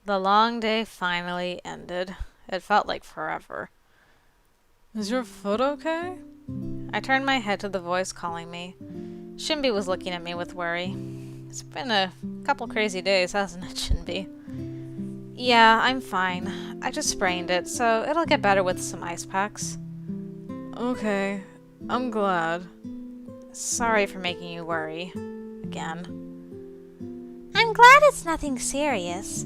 The long day finally ended. It felt like forever. Is your foot okay? I turned my head to the voice calling me. Shinbi was looking at me with worry. It's been a couple crazy days, hasn't it, Shinbi? Yeah, I'm fine. I just sprained it, so it'll get better with some ice packs. Okay, I'm glad. Sorry for making you worry. Again. I'm glad it's nothing serious.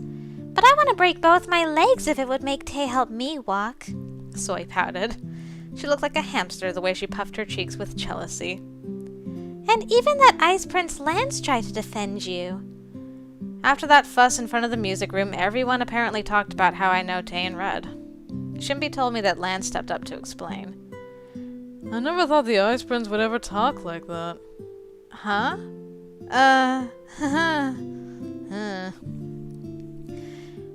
But I want to break both my legs if it would make Tay help me walk. Soy pouted. She looked like a hamster the way she puffed her cheeks with jealousy. And even that Ice Prince Lance tried to defend you. After that fuss in front of the music room, everyone apparently talked about how I know Tay and Red. Shimby told me that Lance stepped up to explain. I never thought the Ice Prince would ever talk like that. Huh?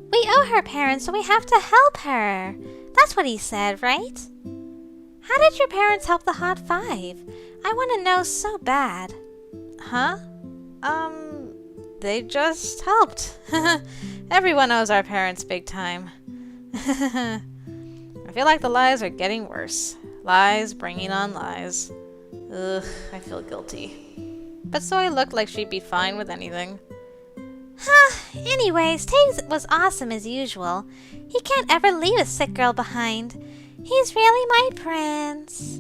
We owe her parents, so we have to help her. That's what he said, right? How did your parents help the Hot Five? I want to know so bad. Huh? They just helped. Everyone owes our parents big time. I feel like the lies are getting worse. Lies bringing on lies. Ugh, I feel guilty. But Soy looked like she'd be fine with anything. Anyways, Tay was awesome as usual. He can't ever leave a sick girl behind. He's really my prince.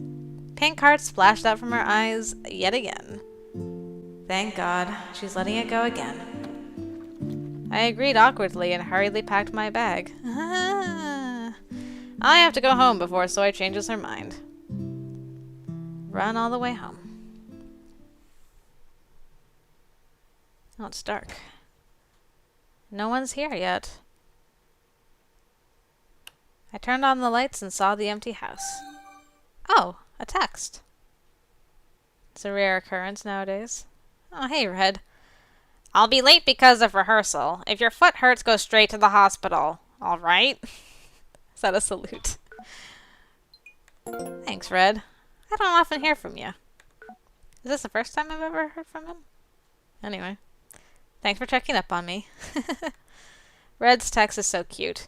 Pink heart splashed out from her eyes yet again. Thank God, she's letting it go again. I agreed awkwardly and hurriedly packed my bag. I have to go home before Soy changes her mind. Run all the way home. Oh, it's dark. No one's here yet. I turned on the lights and saw the empty house. Oh, a text. It's a rare occurrence nowadays. Oh, hey, Red. I'll be late because of rehearsal. If your foot hurts, go straight to the hospital. All right? Is that a salute? Thanks, Red. I don't often hear from you. Is this the first time I've ever heard from him? Anyway. Thanks for checking up on me. Red's text is so cute.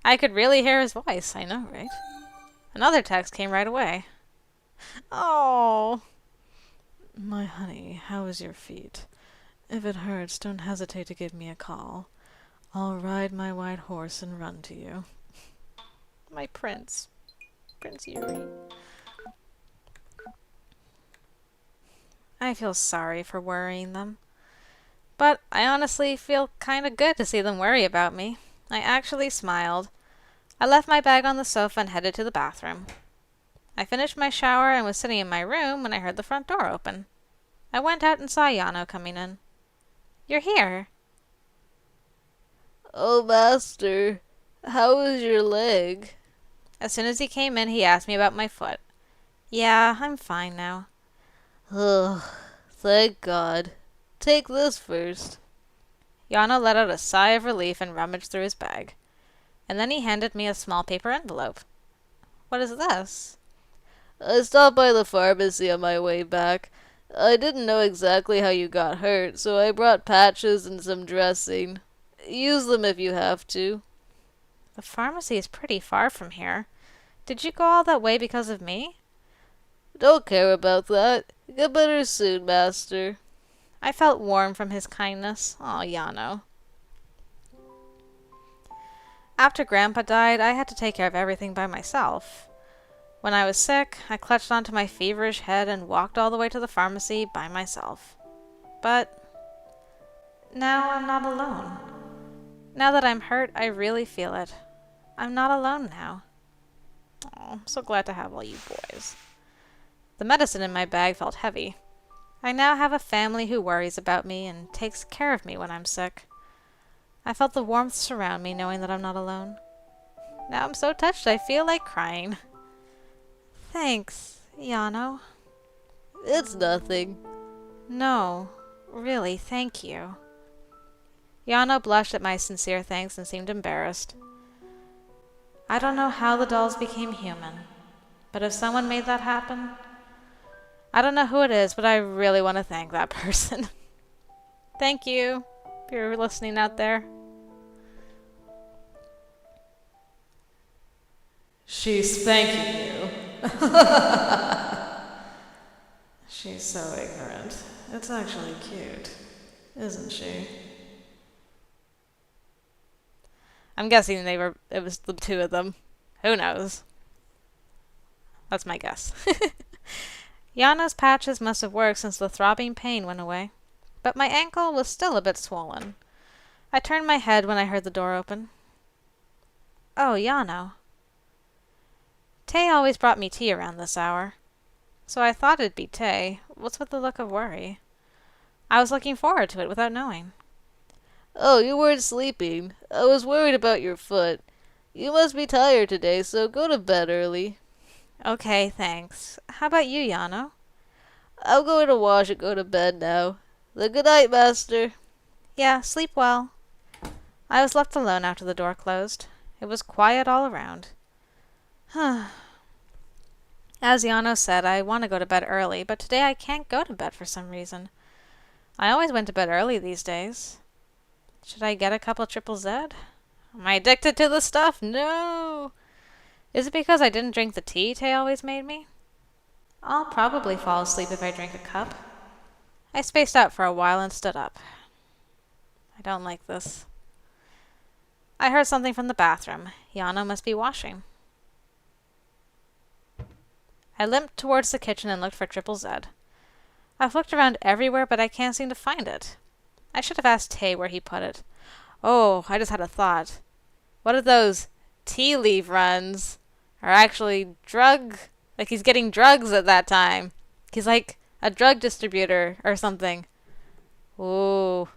I could really hear his voice. I know, right? Another text came right away. Oh. My honey, how is your feet? If it hurts, don't hesitate to give me a call. I'll ride my white horse and run to you. My prince. Prince Yuri. I feel sorry for worrying them. But I honestly feel kind of good to see them worry about me. I actually smiled. I left my bag on the sofa and headed to the bathroom. I finished my shower and was sitting in my room when I heard the front door open. I went out and saw Yano coming in. You're here. Oh, Master, how is your leg? As soon as he came in, he asked me about my foot. Yeah, I'm fine now. Ugh, thank God. Take this first. Yano let out a sigh of relief and rummaged through his bag. And then he handed me a small paper envelope. What is this? I stopped by the pharmacy on my way back. I didn't know exactly how you got hurt, so I brought patches and some dressing. Use them if you have to. The pharmacy is pretty far from here. Did you go all that way because of me? Don't care about that. Get better soon, Master. I felt warm from his kindness. Aw, Yano. After Grandpa died, I had to take care of everything by myself. When I was sick, I clutched onto my feverish head and walked all the way to the pharmacy by myself. But now I'm not alone. Now that I'm hurt, I really feel it. I'm not alone now. Oh, I'm so glad to have all you boys. The medicine in my bag felt heavy. I now have a family who worries about me and takes care of me when I'm sick. I felt the warmth surround me knowing that I'm not alone. Now I'm so touched I feel like crying. Thanks, Yano. It's nothing. No, really, thank you. Yano blushed at my sincere thanks and seemed embarrassed. I don't know how the dolls became human, but if someone made that happen, I don't know who it is, but I really want to thank that person. Thank you, if you're listening out there. She's spanking you. She's so ignorant. It's actually cute, isn't she? I'm guessing it was the two of them. Who knows? That's my guess. Yano's patches must have worked since the throbbing pain went away, but my ankle was still a bit swollen. I turned my head when I heard the door open. Oh, Yano. Tay always brought me tea around this hour, so I thought it'd be Tay. What's with the look of worry? I was looking forward to it without knowing. Oh, you weren't sleeping. I was worried about your foot. You must be tired today, so go to bed early. Okay, thanks. How about you, Yano? I'm going to wash and go to bed now. Then good night, Master. Yeah, sleep well. I was left alone after the door closed. It was quiet all around. As Yano said, I want to go to bed early, but today I can't go to bed for some reason. I always went to bed early these days. Should I get a cup of Triple Z? Am I addicted to the stuff? No! Is it because I didn't drink the tea Tay always made me? I'll probably fall asleep if I drink a cup. I spaced out for a while and stood up. I don't like this. I heard something from the bathroom. Yano must be washing. I limped towards the kitchen and looked for Triple Z. I've looked around everywhere, but I can't seem to find it. I should have asked Tay where he put it. Oh, I just had a thought. What if those tea leaf runs are actually like he's getting drugs at that time? He's like a drug distributor or something. Ooh.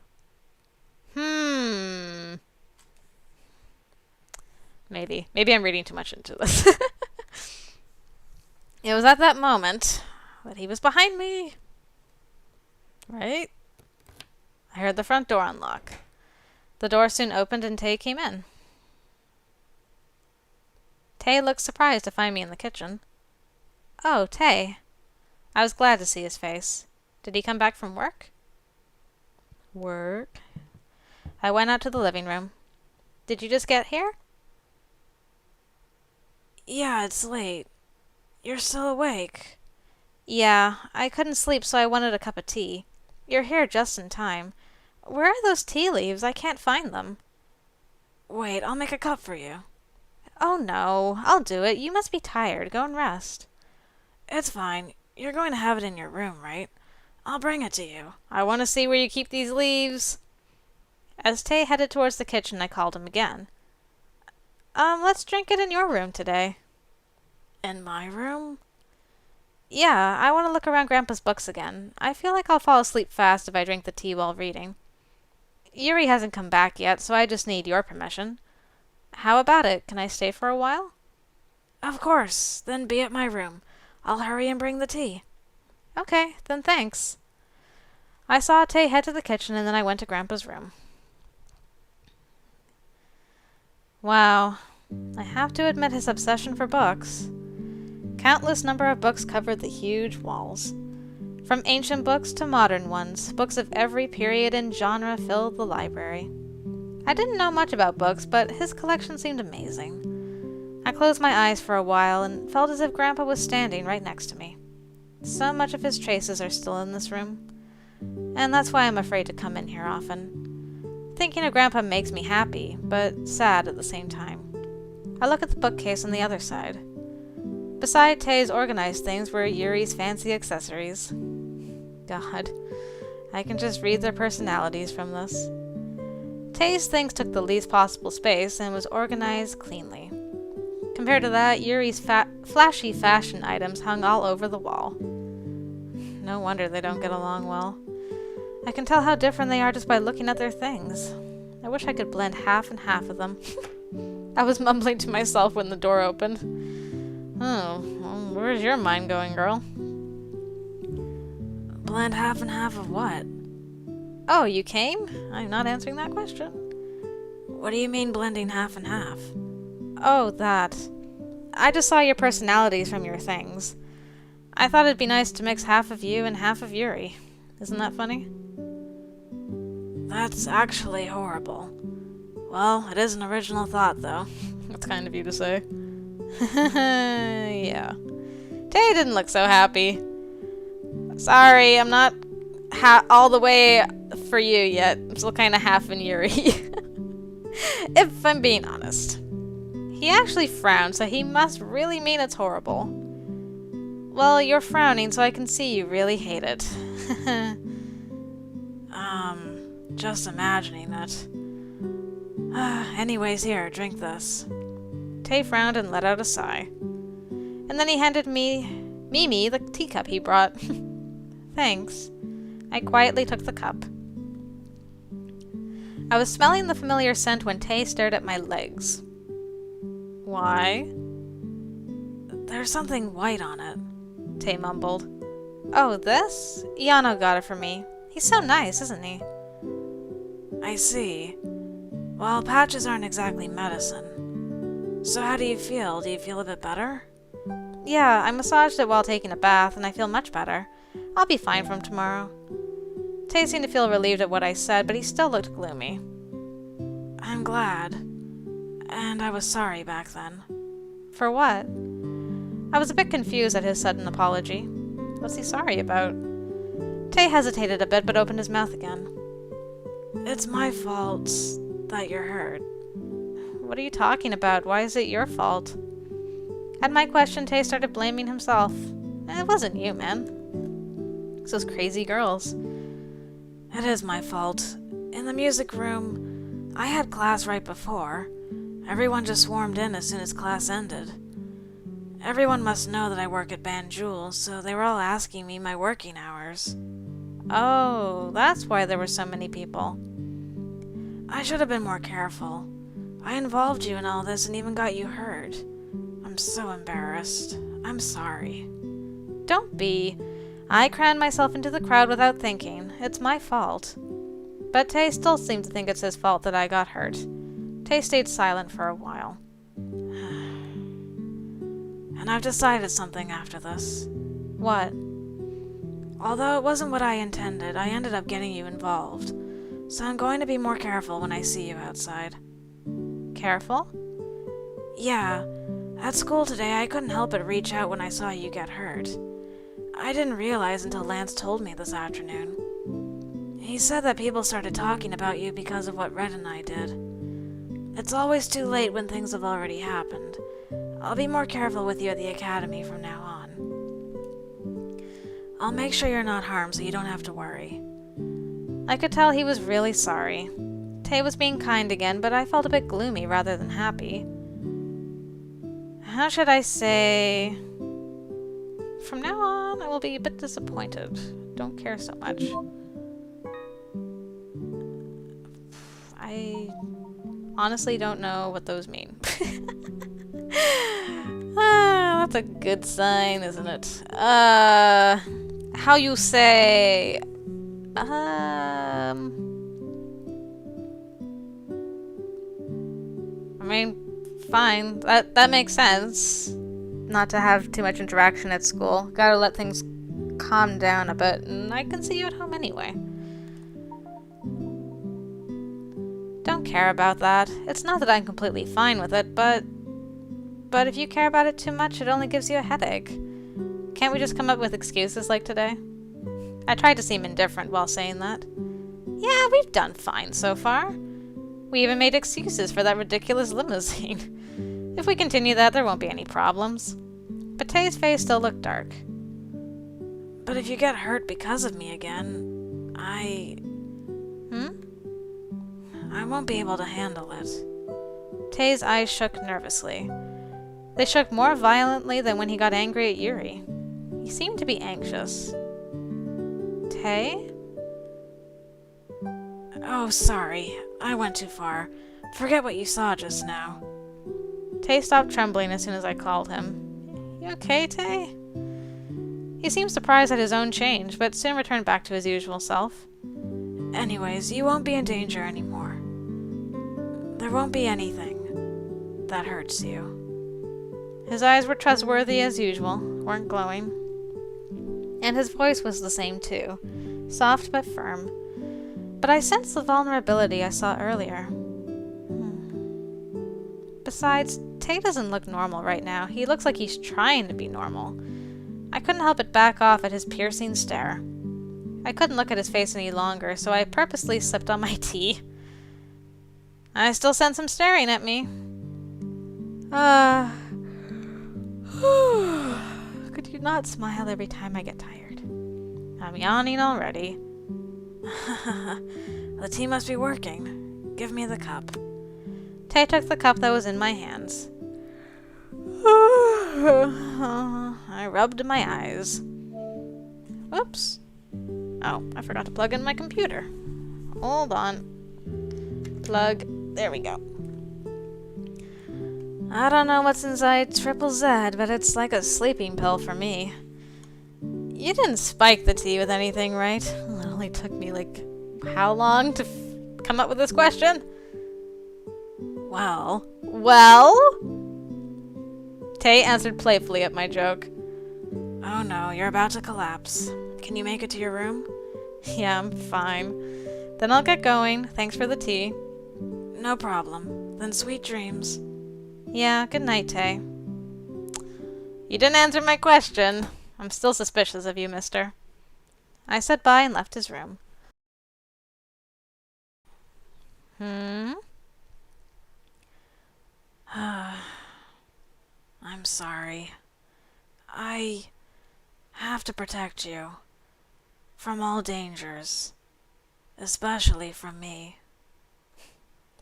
Maybe I'm reading too much into this. It was at that moment that he was behind me. Right? I heard the front door unlock. The door soon opened and Tay came in. Tay looked surprised to find me in the kitchen. Oh, Tay. I was glad to see his face. Did he come back from work? Work? I went out to the living room. Did you just get here? Yeah, it's late. You're still awake. Yeah, I couldn't sleep, so I wanted a cup of tea. You're here just in time. Where are those tea leaves? I can't find them. Wait, I'll make a cup for you. Oh no, I'll do it. You must be tired. Go and rest. It's fine. You're going to have it in your room, right? I'll bring it to you. I want to see where you keep these leaves. As Tay headed towards the kitchen, I called him again. Let's drink it in your room today. In my room? Yeah, I want to look around Grandpa's books again. I feel like I'll fall asleep fast if I drink the tea while reading. Yuri hasn't come back yet, so I just need your permission. How about it? Can I stay for a while? Of course. Then be at my room. I'll hurry and bring the tea. Okay, then thanks. I saw Tay head to the kitchen and then I went to Grandpa's room. Wow. I have to admit his obsession for books. Countless number of books covered the huge walls. From ancient books to modern ones, books of every period and genre filled the library. I didn't know much about books, but his collection seemed amazing. I closed my eyes for a while and felt as if Grandpa was standing right next to me. So much of his traces are still in this room, and that's why I'm afraid to come in here often. Thinking of Grandpa makes me happy, but sad at the same time. I look at the bookcase on the other side. Beside Tay's organized things were Yuri's fancy accessories. God, I can just read their personalities from this. Tay's things took the least possible space and was organized cleanly. Compared to that, Yuri's flashy fashion items hung all over the wall. No wonder they don't get along well. I can tell how different they are just by looking at their things. I wish I could blend half and half of them. I was mumbling to myself when the door opened. Oh, well, where's your mind going, girl? Blend half and half of what? Oh, you came? I'm not answering that question. What do you mean blending half and half? Oh, that. I just saw your personalities from your things. I thought it'd be nice to mix half of you and half of Yuri. Isn't that funny? That's actually horrible. Well, it is an original thought, though. That's kind of you to say. Yeah. Tay didn't look so happy. Sorry, I'm not all the way for you yet. I'm still kind of half in Yuri. If I'm being honest. He actually frowned, so he must really mean it's horrible. Well, you're frowning, so I can see you really hate it. Just imagining it. Anyways, here, drink this. Tay frowned and let out a sigh. And then he handed Mimi the teacup he brought. Thanks. I quietly took the cup. I was smelling the familiar scent when Tay stared at my legs. Why? There's something white on it, Tay mumbled. Oh, this? Yano got it for me. He's so nice, isn't he? I see. Well, patches aren't exactly medicine. So how do you feel? Do you feel a bit better? Yeah, I massaged it while taking a bath, and I feel much better. I'll be fine from tomorrow. Tay seemed to feel relieved at what I said, but he still looked gloomy. I'm glad. And I was sorry back then. For what? I was a bit confused at his sudden apology. What's he sorry about? Tay hesitated a bit, but opened his mouth again. It's my fault that you're hurt. What are you talking about? Why is it your fault? At my question, Tay started blaming himself. It wasn't you, man. It's those crazy girls. It is my fault. In the music room, I had class right before. Everyone just swarmed in as soon as class ended. Everyone must know that I work at Band Jewel, so they were all asking me my working hours. Oh, that's why there were so many people. I should have been more careful. I involved you in all this and even got you hurt. I'm so embarrassed. I'm sorry. Don't be. I crammed myself into the crowd without thinking. It's my fault. But Tay still seemed to think it's his fault that I got hurt. Tay stayed silent for a while. And I've decided something after this. What? Although it wasn't what I intended, I ended up getting you involved. So I'm going to be more careful when I see you outside. Careful? Yeah. At school today, I couldn't help but reach out when I saw you get hurt. I didn't realize until Lance told me this afternoon. He said that people started talking about you because of what Red and I did. It's always too late when things have already happened. I'll be more careful with you at the academy from now on. I'll make sure you're not harmed so you don't have to worry. I could tell he was really sorry. Tay was being kind again, but I felt a bit gloomy rather than happy. How should I say? From now on, I will be a bit disappointed. Don't care so much. I honestly don't know what those mean. That's a good sign, isn't it? How you say? I mean, fine. That makes sense. Not to have too much interaction at school. Gotta let things calm down a bit, and I can see you at home anyway. Don't care about that. It's not that I'm completely fine with it, but if you care about it too much, it only gives you a headache. Can't we just come up with excuses like today? I tried to seem indifferent while saying that. Yeah, we've done fine so far. We even made excuses for that ridiculous limousine. If we continue that, there won't be any problems. But Tay's face still looked dark. But if you get hurt because of me again, I won't be able to handle it. Tay's eyes shook nervously. They shook more violently than when he got angry at Yuri. He seemed to be anxious. Tay? Oh, sorry. I went too far. Forget what you saw just now. Tay stopped trembling as soon as I called him. You okay, Tay? He seemed surprised at his own change, but soon returned back to his usual self. Anyways, you won't be in danger anymore. There won't be anything that hurts you. His eyes were trustworthy as usual, weren't glowing. And his voice was the same too, soft but firm. But I sensed the vulnerability I saw earlier. Besides, Tay doesn't look normal right now. He looks like he's trying to be normal. I couldn't help but back off at his piercing stare. I couldn't look at his face any longer, so I purposely sipped on my tea. I still sense him staring at me. Could you not smile every time I get tired? I'm yawning already. The tea must be working. Give me the cup. Tay took the cup that was in my hands. I rubbed my eyes. Oops. Oh, I forgot to plug in my computer. Hold on. Plug. There we go. I don't know what's inside Triple Z, but it's like a sleeping pill for me. You didn't spike the tea with anything, right? It only took me, like, how long to come up with this question? Well? Tay answered playfully at my joke. Oh no, you're about to collapse. Can you make it to your room? Yeah, I'm fine. Then I'll get going. Thanks for the tea. No problem. Then sweet dreams. Yeah, good night, Tay. You didn't answer my question. I'm still suspicious of you, mister. I said bye and left his room. I'm sorry. I have to protect you from all dangers, especially from me.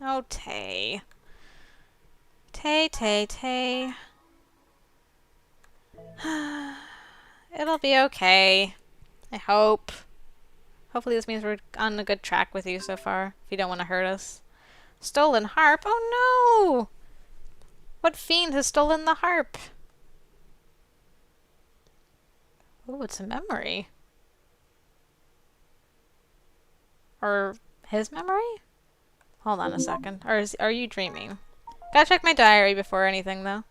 Oh, Tay. Tay. It'll be okay. I hope. Hopefully this means we're on a good track with you so far, if you don't want to hurt us. Stolen harp? Oh no! What fiend has stolen the harp? Oh, it's a memory. Or his memory? Hold on a second. Or are you dreaming? Gotta check my diary before anything, though.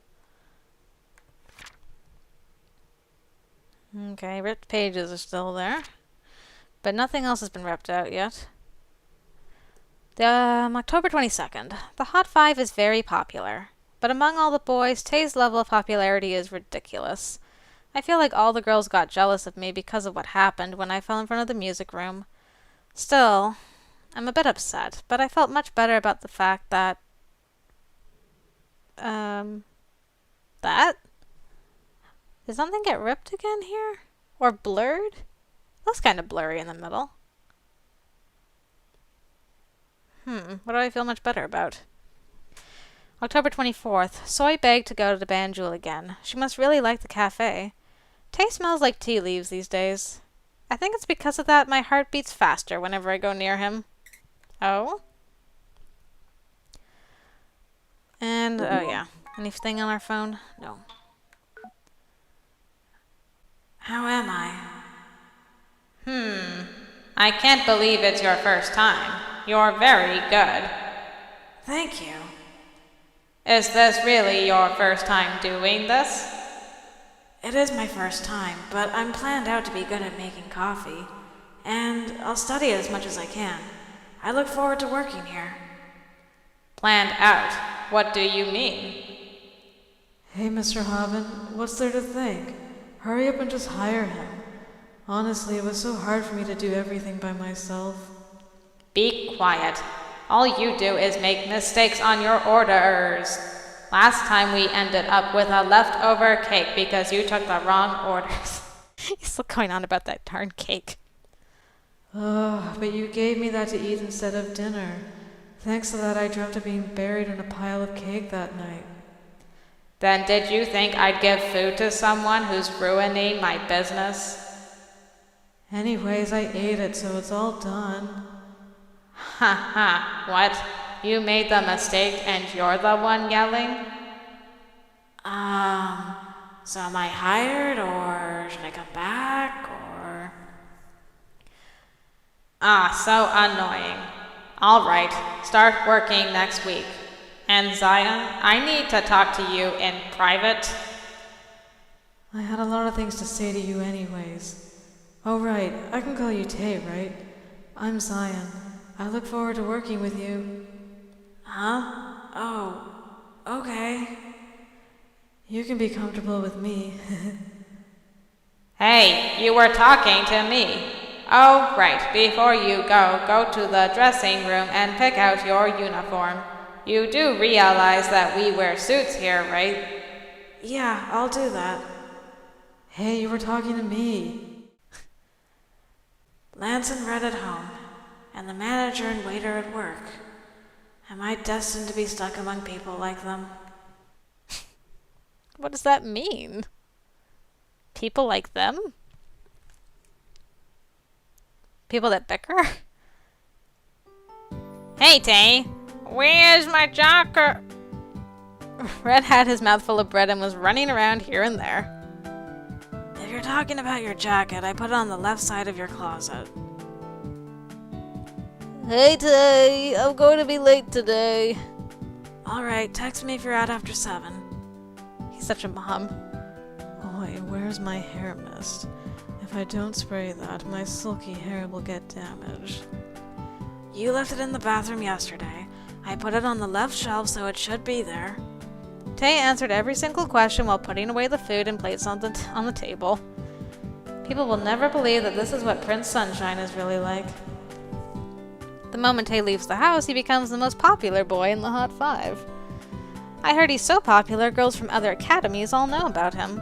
Okay, ripped pages are still there. But nothing else has been ripped out yet. October 22nd. The Hot 5 is very popular. But among all the boys, Tay's level of popularity is ridiculous. I feel like all the girls got jealous of me because of what happened when I fell in front of the music room. Still, I'm a bit upset, but I felt much better about the fact that... Did something get ripped again here? Or blurred? Looks kind of blurry in the middle. What do I feel much better about? October 24th. Soy begged to go to the Banjul again. She must really like the cafe. Tay smells like tea leaves these days. I think it's because of that my heart beats faster whenever I go near him. Oh? And, oh yeah. Anything on our phone? No. How am I? I can't believe it's your first time. You're very good. Thank you. Is this really your first time doing this? It is my first time, but I'm planned out to be good at making coffee. And I'll study as much as I can. I look forward to working here. Planned out? What do you mean? Hey, Mr. Hobbin, what's there to think? Hurry up and just hire him. Honestly, it was so hard for me to do everything by myself. Be quiet. All you do is make mistakes on your orders. Last time we ended up with a leftover cake because you took the wrong orders. He's still going on about that darn cake. Oh, but you gave me that to eat instead of dinner. Thanks to that, I dreamt of being buried in a pile of cake that night. Then did you think I'd give food to someone who's ruining my business? Anyways, I ate it, so it's all done. Ha ha, what? You made the mistake and you're the one yelling? So am I hired, or should I come back, or... So annoying. Alright, start working next week. And Zion, I need to talk to you in private. I had a lot of things to say to you anyways. Oh right, I can call you Tay, right? I'm Zion. I look forward to working with you. Huh? Oh, okay. You can be comfortable with me. Hey, you were talking to me. Oh, right, before you go to the dressing room and pick out your uniform. You do realize that we wear suits here, right? Yeah, I'll do that. Hey, you were talking to me. Lance and Red at home, and the manager and waiter at work. Am I destined to be stuck among people like them? What does that mean? People like them? People that bicker? Hey, Tay, where's my jacket? Red had his mouth full of bread and was running around here and there. If you're talking about your jacket, I put it on the left side of your closet. Hey, Tay, I'm going to be late today. Alright, text me if you're out after 7. He's such a mom. Oh wait, where's my hair mist? If I don't spray that, my silky hair will get damaged. You left it in the bathroom yesterday. I put it on the left shelf, so it should be there. Tay answered every single question while putting away the food and plates on the table. People will never believe that this is what Prince Sunshine is really like. The moment Tay leaves the house, he becomes the most popular boy in the Hot 5. I heard he's so popular, girls from other academies all know about him.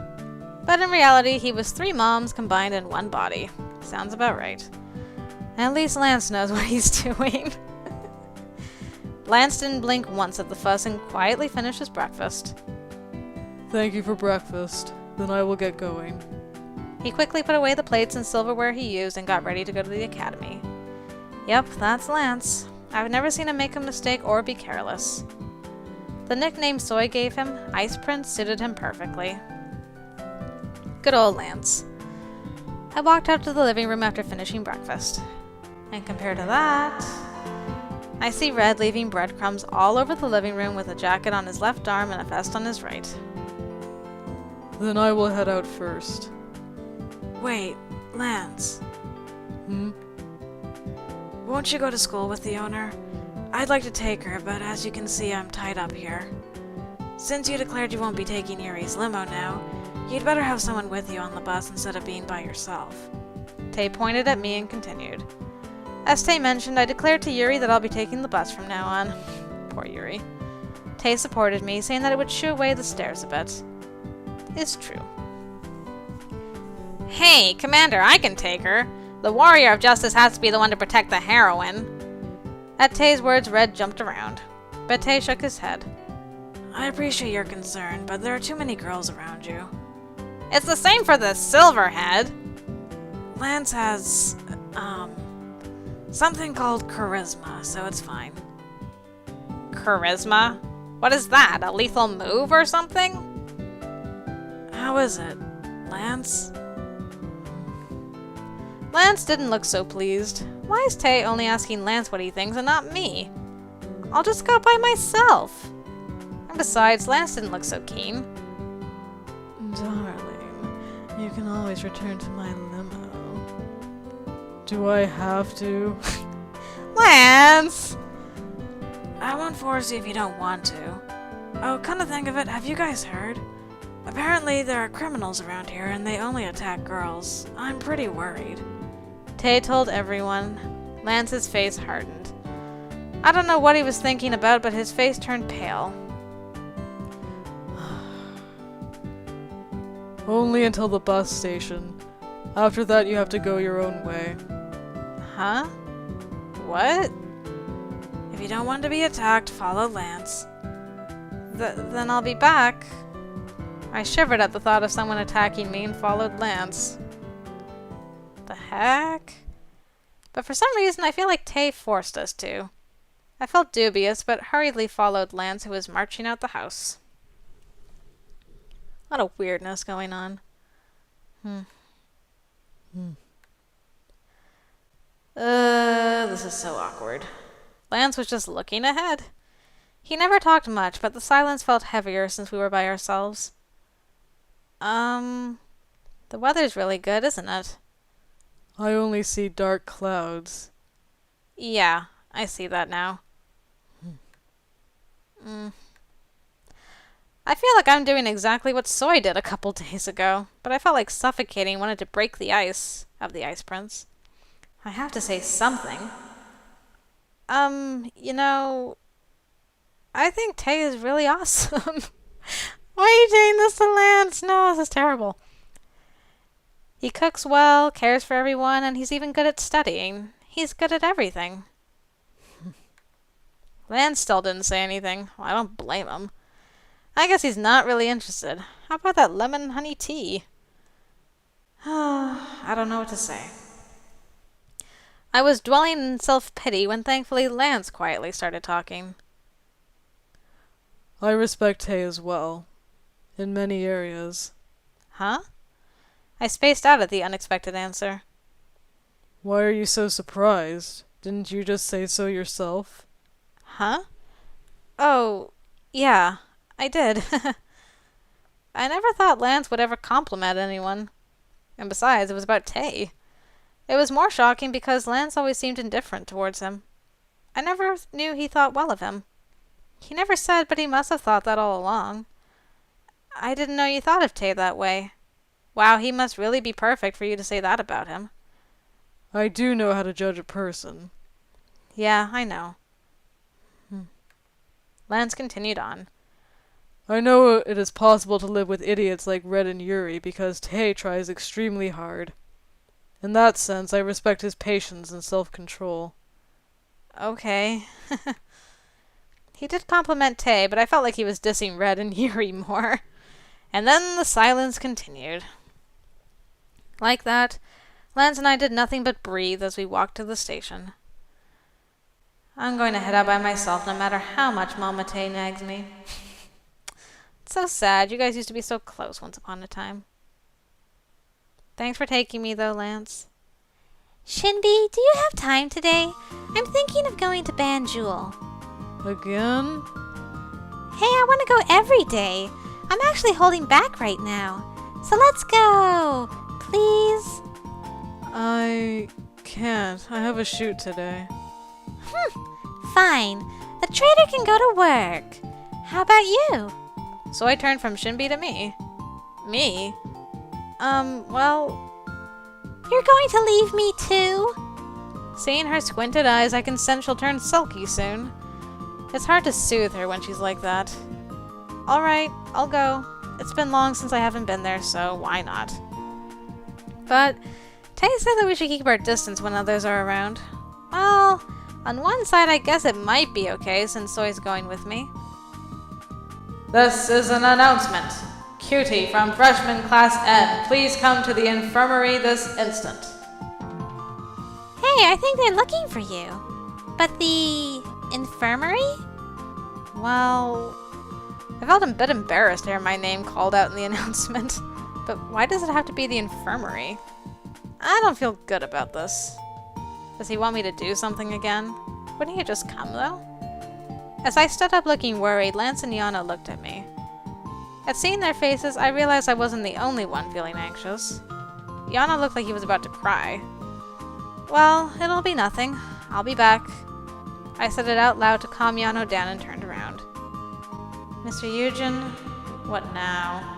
But in reality, he was 3 moms combined in one body. Sounds about right. At least Lance knows what he's doing. Lance didn't blink once at the fuss and quietly finished his breakfast. Thank you for breakfast. Then I will get going. He quickly put away the plates and silverware he used and got ready to go to the academy. Yep, that's Lance. I've never seen him make a mistake or be careless. The nickname Soy gave him, Ice Prince, suited him perfectly. Good old Lance. I walked out to the living room after finishing breakfast. And compared to that, I see Red leaving breadcrumbs all over the living room with a jacket on his left arm and a vest on his right. Then I will head out first. Wait, Lance. Won't you go to school with the owner? I'd like to take her, but as you can see, I'm tied up here. Since you declared you won't be taking Yuri's limo now, you'd better have someone with you on the bus instead of being by yourself. Tay pointed at me and continued. As Tay mentioned, I declared to Yuri that I'll be taking the bus from now on. Poor Yuri. Tay supported me, saying that it would shoo away the stares a bit. It's true. Hey, Commander, I can take her. The warrior of justice has to be the one to protect the heroine. At Tay's words, Red jumped around, but Tay shook his head. I appreciate your concern, but there are too many girls around you. It's the same for the Silverhead. Lance has, something called charisma, so it's fine. Charisma? What is that, a lethal move or something? How is it, Lance? Lance didn't look so pleased. Why is Tay only asking Lance what he thinks and not me? I'll just go by myself. And besides, Lance didn't look so keen. Darling, you can always return to my limo. Do I have to? Lance! I won't force you if you don't want to. Oh, come to think of it, have you guys heard? Apparently there are criminals around here and they only attack girls. I'm pretty worried. Tay told everyone. Lance's face hardened. I don't know what he was thinking about, but his face turned pale. Only until the bus station. After that you have to go your own way. Huh? What? If you don't want to be attacked, follow Lance. Then I'll be back. I shivered at the thought of someone attacking me and followed Lance. The heck? But for some reason, I feel like Tay forced us to. I felt dubious, but hurriedly followed Lance, who was marching out the house. A lot of weirdness going on. This is so awkward. Lance was just looking ahead. He never talked much, but the silence felt heavier since we were by ourselves. The weather's really good, isn't it? I only see dark clouds. Yeah, I see that now. I feel like I'm doing exactly what Soy did a couple days ago, but I felt like suffocating, wanted to break the ice of the Ice Prince. I have to say something. You know, I think Tay is really awesome. Why are you saying this to Lance? No, this is terrible. He cooks well, cares for everyone, and he's even good at studying. He's good at everything. Lance still didn't say anything. Well, I don't blame him. I guess he's not really interested. How about that lemon and honey tea? I don't know what to say. I was dwelling in self-pity when thankfully Lance quietly started talking. I respect Tay as well. In many areas. Huh? I spaced out at the unexpected answer. Why are you so surprised? Didn't you just say so yourself? Huh? Oh, yeah, I did. I never thought Lance would ever compliment anyone. And besides, it was about Tay. It was more shocking because Lance always seemed indifferent towards him. I never knew he thought well of him. He never said, but he must have thought that all along. I didn't know you thought of Tay that way. Wow, he must really be perfect for you to say that about him. I do know how to judge a person. Yeah, I know. Lance continued on. I know it is possible to live with idiots like Red and Yuri because Tay tries extremely hard. In that sense, I respect his patience and self-control. Okay. He did compliment Tay, but I felt like he was dissing Red and Yuri more. And then the silence continued. Like that, Lance and I did nothing but breathe as we walked to the station. I'm going to head out by myself no matter how much Mama Tay nags me. It's so sad. You guys used to be so close once upon a time. Thanks for taking me, though, Lance. Shinbi, do you have time today? I'm thinking of going to Banjul. Again? Hey, I want to go every day. I'm actually holding back right now. So let's go. Please? I can't. I have a shoot today. Fine. The trader can go to work. How about you? So I turned from Shinbi to me. Me? Well... You're going to leave me too? Seeing her squinted eyes, I can sense she'll turn sulky soon. It's hard to soothe her when she's like that. Alright, I'll go. It's been long since I haven't been there, so why not? But Tay said that we should keep our distance when others are around. Well, on one side I guess it might be okay since Soy's going with me. This is an announcement. Cutie from freshman class N, please come to the infirmary this instant. Hey, I think they're looking for you. But the infirmary? Well, I felt a bit embarrassed to hear my name called out in the announcement. But why does it have to be the infirmary? I don't feel good about this. Does he want me to do something again? Wouldn't he just come, though? As I stood up looking worried, Lance and Yana looked at me. At seeing their faces, I realized I wasn't the only one feeling anxious. Yana looked like he was about to cry. Well, it'll be nothing. I'll be back. I said it out loud to calm Yano down and turned around. Mr. Eugen, what now?